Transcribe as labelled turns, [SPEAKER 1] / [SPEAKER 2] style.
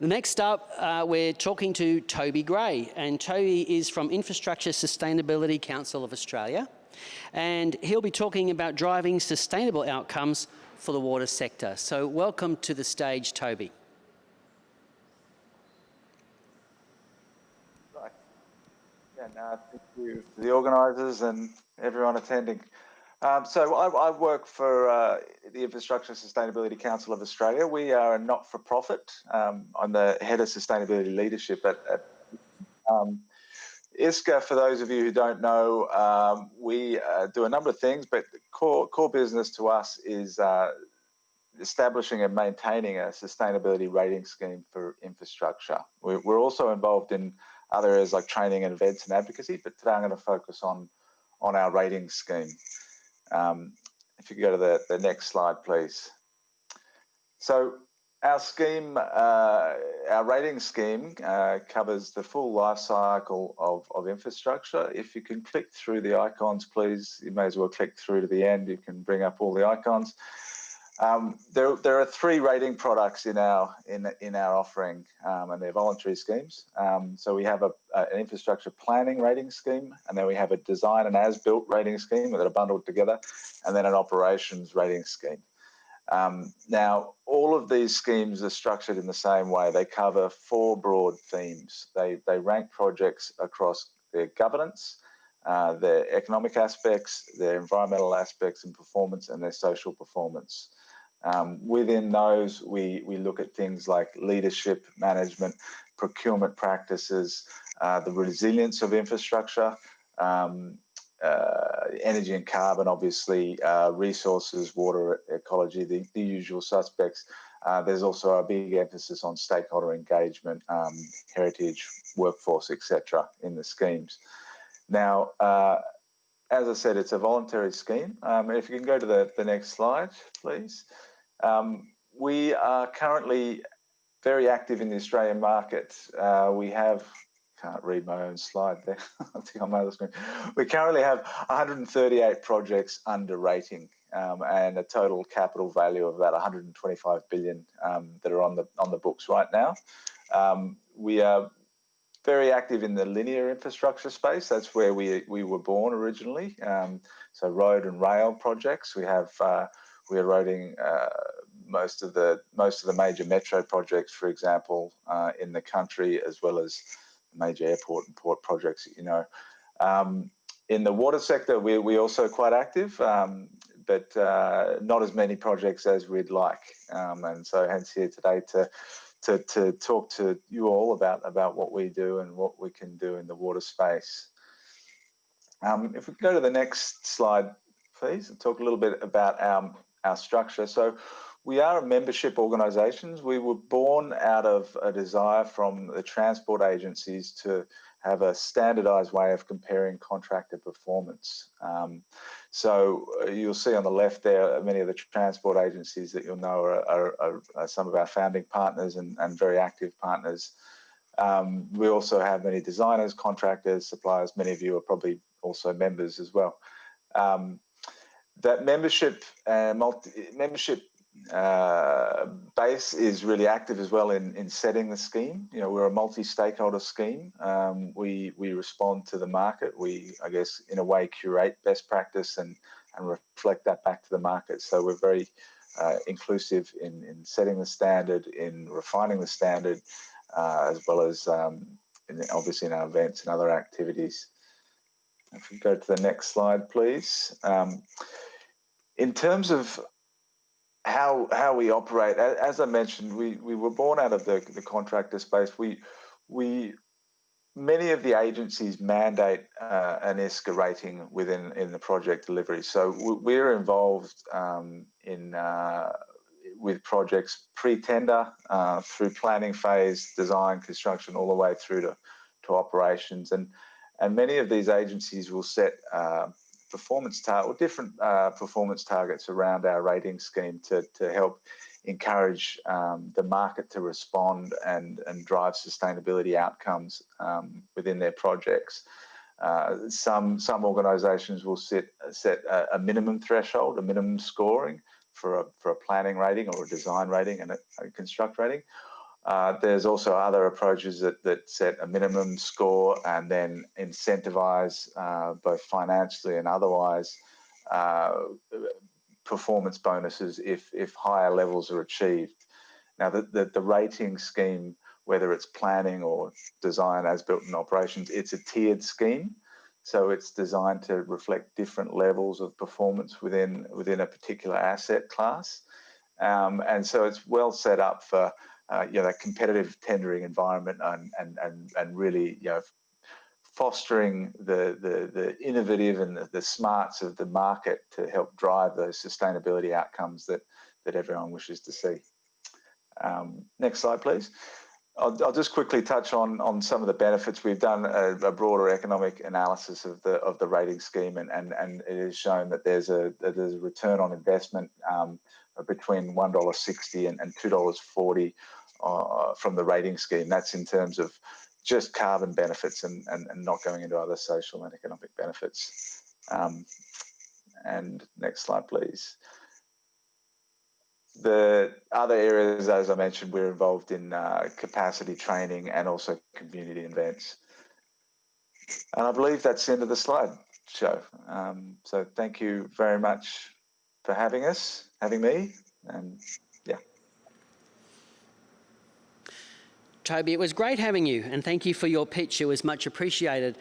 [SPEAKER 1] Next up, we're talking to Toby Gray, and Toby is from Infrastructure Sustainability Council of Australia, and he'll be talking about driving sustainable outcomes for the water sector. So welcome to the stage, Toby.
[SPEAKER 2] Right. Yeah, thank you to the organisers and everyone attending. So I work for the Infrastructure Sustainability Council of Australia. We are a not-for-profit. I'm the head of sustainability leadership at ISCA. For those of you who don't know, we do a number of things, but core business to us is establishing and maintaining a sustainability rating scheme for infrastructure. We're also involved in other areas like training and events and advocacy, but today I'm going to focus on our rating scheme. If you could go to the next slide, please. So our scheme, our rating scheme covers the full life cycle of infrastructure. If you can click through the icons, please, you may as well click through to the end. You can bring up all the icons. There are 3 rating products in our offering, and they're voluntary schemes. So we have an infrastructure planning rating scheme, and then we have a design and as-built rating scheme that are bundled together, and then an operations rating scheme. Now, all of these schemes are structured in the same way. They cover 4 broad themes. They rank projects across their governance, their economic aspects, their environmental aspects and performance, and their social performance. Within those, we look at things like leadership, management, procurement practices, the resilience of infrastructure, energy and carbon, obviously, resources, water, ecology, the usual suspects. There's also a big emphasis on stakeholder engagement, heritage, workforce, etc. in the schemes. Now, as I said, it's a voluntary scheme. If you can go to the next slide, please. We are currently very active in the Australian market. We have, can't read my own slide there. I think I'm on the screen. We currently have 138 projects under rating and a total capital value of about 125 billion that are on the books right now. We are very active in the linear infrastructure space. That's where we were born originally. So road and rail projects. We are rating most of the major metro projects, for example, in the country, as well as major airport and port projects that you know. In the water sector, we're also quite active, but not as many projects as we'd like. And so hence here today to talk to you all about what we do and what we can do in the water space. If we go to the next slide, please, and talk a little bit about our structure. So we are a membership organisation. We were born out of a desire from the transport agencies to have a standardised way of comparing contractor performance. So you'll see on the left there, many of the transport agencies that you'll know are some of our founding partners and very active partners. We also have many designers, contractors, suppliers. Many of you are probably also members as well. That membership base is really active as well in setting the scheme. You know, we're a multi-stakeholder scheme. We respond to the market. We, I guess, in a way, curate best practice and reflect that back to the market. So we're very inclusive in setting the standard, in refining the standard, as well as obviously in our events and other activities. If we go to the next slide, please. In terms of how we operate, as I mentioned, we were born out of the contractor space. Many of the agencies mandate an ISCA rating in the project delivery. So we're involved with projects pre-tender, through planning phase, design, construction, all the way through to operations. And many of these agencies will set different performance targets around our rating scheme to help encourage the market to respond and drive sustainability outcomes within their projects. Some organisations will set a minimum threshold, a minimum scoring for a planning rating or a design rating and a construct rating. There's also other approaches that set a minimum score and then incentivize both financially and otherwise performance bonuses if higher levels are achieved. Now, the rating scheme, whether it's planning or design as built in operations, it's a tiered scheme. So it's designed to reflect different levels of performance within a particular asset class. And so it's well set up for that competitive tendering environment and really fostering the innovative and the smarts of the market to help drive those sustainability outcomes that everyone wishes to see. Next slide, please. I'll just quickly touch on some of the benefits. We've done a broader economic analysis of the rating scheme, and it has shown that there's a return on investment between $1.60 and $2.40 from the rating scheme. That's in terms of just carbon benefits and not going into other social and economic benefits. And next slide, please. The other areas, as I mentioned, we're involved in capacity training and also community events. And I believe that's the end of the slideshow. So thank you very much for having me, and yeah.
[SPEAKER 1] Toby, it was great having you, and thank you for your pitch. It was much appreciated.